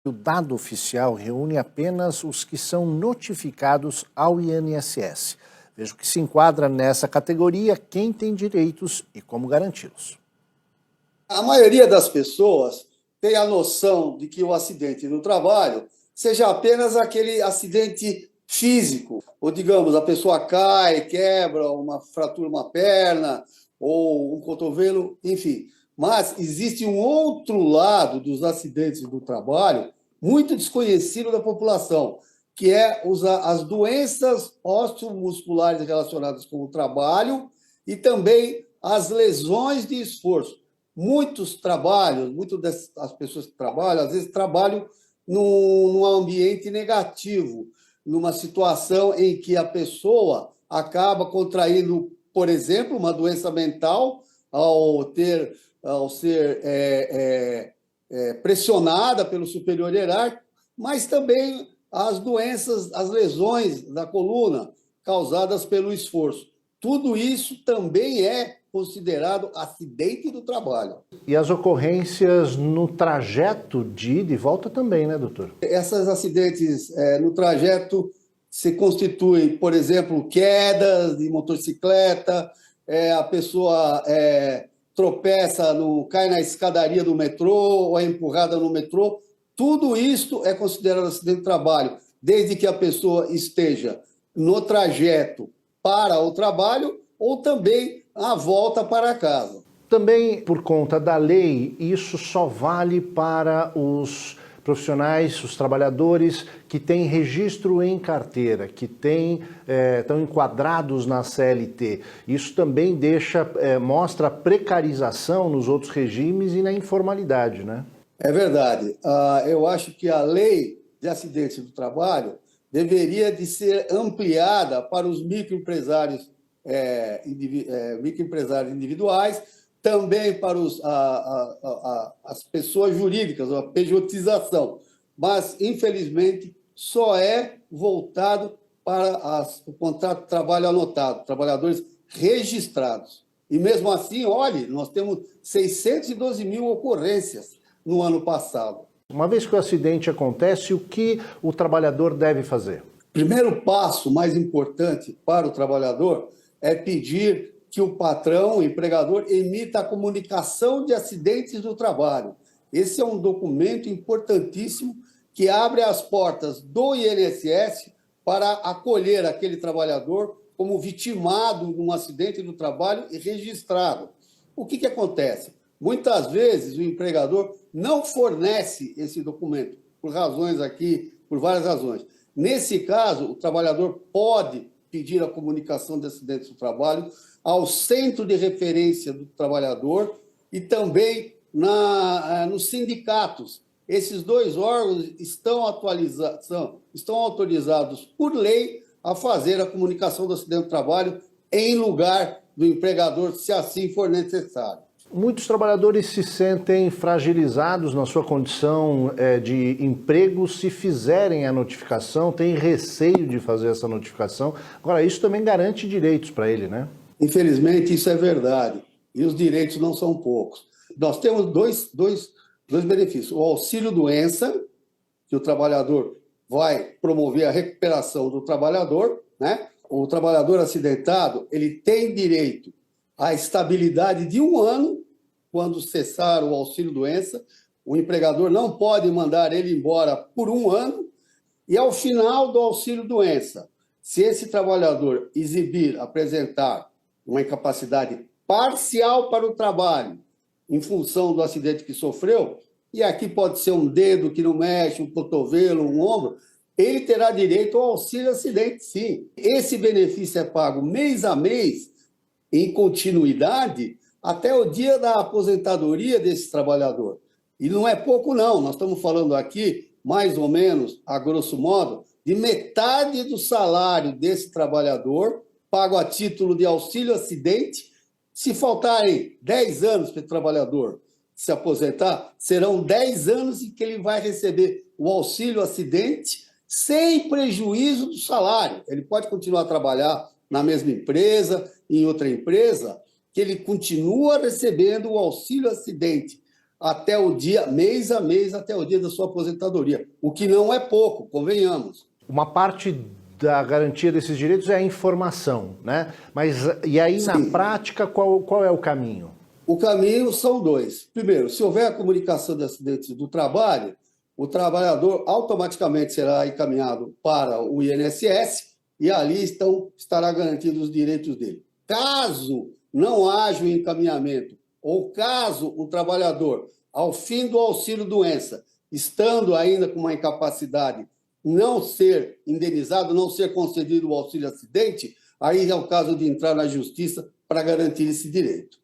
O dado oficial reúne apenas os que são notificados ao INSS. Veja que se enquadra nessa categoria, quem tem direitos e como garanti-los. A maioria das pessoas tem a noção de que o acidente no trabalho seja apenas aquele acidente físico, ou digamos, a pessoa cai, quebra, fratura uma perna ou um cotovelo, enfim. Mas existe um outro lado dos acidentes do trabalho muito desconhecido da população, que é as doenças osteomusculares relacionadas com o trabalho e também as lesões de esforço. Muitas das pessoas que trabalham, às vezes trabalham num ambiente negativo, numa situação em que a pessoa acaba contraindo, por exemplo, uma doença mental ao ser pressionada pelo superior hierárquico, mas também as lesões da coluna causadas pelo esforço. Tudo isso também é considerado acidente do trabalho. E as ocorrências no trajeto de ida e volta também, né, doutor? Esses acidentes no trajeto se constituem, por exemplo, quedas de motocicleta, a pessoa tropeça, cai na escadaria do metrô ou é empurrada no metrô. Tudo isso é considerado acidente de trabalho, desde que a pessoa esteja no trajeto para o trabalho ou também a volta para casa. Também, por conta da lei, isso só vale para os profissionais, os trabalhadores que têm registro em carteira, que estão enquadrados na CLT. Isso também mostra a precarização nos outros regimes e na informalidade, né? É verdade. Eu acho que a lei de acidentes do trabalho deveria de ser ampliada para os microempresários individuais, também para as pessoas jurídicas, a pejotização. Mas, infelizmente, só é voltado para o contrato de trabalho anotado, trabalhadores registrados. E, mesmo assim, olhe, nós temos 612 mil ocorrências no ano passado. Uma vez que o acidente acontece, o que o trabalhador deve fazer? Primeiro passo mais importante para o trabalhador é pedir que o patrão, o empregador, emita a comunicação de acidentes do trabalho. Esse é um documento importantíssimo que abre as portas do INSS para acolher aquele trabalhador como vitimado num acidente do trabalho e registrado. O que acontece? Muitas vezes o empregador não fornece esse documento, por várias razões. Nesse caso, o trabalhador pode pedir a comunicação de acidentes do trabalho ao Centro de Referência do Trabalhador e também nos sindicatos. Esses dois órgãos estão autorizados por lei a fazer a comunicação do acidente do trabalho em lugar do empregador, se assim for necessário. Muitos trabalhadores se sentem fragilizados na sua condição de emprego se fizerem a notificação, têm receio de fazer essa notificação. Agora, isso também garante direitos para ele, né? Infelizmente, isso é verdade. E os direitos não são poucos. Nós temos dois benefícios. O auxílio-doença, que o trabalhador vai promover a recuperação do trabalhador, né? O trabalhador acidentado, ele tem direito à estabilidade de 1 ano, quando cessar o auxílio-doença. O empregador não pode mandar ele embora por 1 ano. E ao final do auxílio-doença, se esse trabalhador apresentar uma incapacidade parcial para o trabalho, em função do acidente que sofreu, e aqui pode ser um dedo que não mexe, um cotovelo, um ombro, ele terá direito ao auxílio-acidente, sim. Esse benefício é pago mês a mês, em continuidade, até o dia da aposentadoria desse trabalhador. E não é pouco, não. Nós estamos falando aqui, mais ou menos, a grosso modo, de metade do salário desse trabalhador, pago a título de auxílio-acidente. Se faltarem 10 anos para o trabalhador se aposentar, serão 10 anos em que ele vai receber o auxílio-acidente sem prejuízo do salário. Ele pode continuar a trabalhar na mesma empresa, em outra empresa, que ele continua recebendo o auxílio-acidente. até o dia, mês a mês, até o dia da sua aposentadoria, o que não é pouco, convenhamos. Uma parte da garantia desses direitos é a informação, né? Mas e aí, na prática, qual é o caminho? O caminho são dois. Primeiro, se houver a comunicação de acidentes do trabalho, o trabalhador automaticamente será encaminhado para o INSS e ali estará garantido os direitos dele. Caso não haja o encaminhamento, ou caso o trabalhador, ao fim do auxílio-doença, estando ainda com uma incapacidade, não ser indenizado, não ser concedido o auxílio-acidente, aí é o caso de entrar na justiça para garantir esse direito.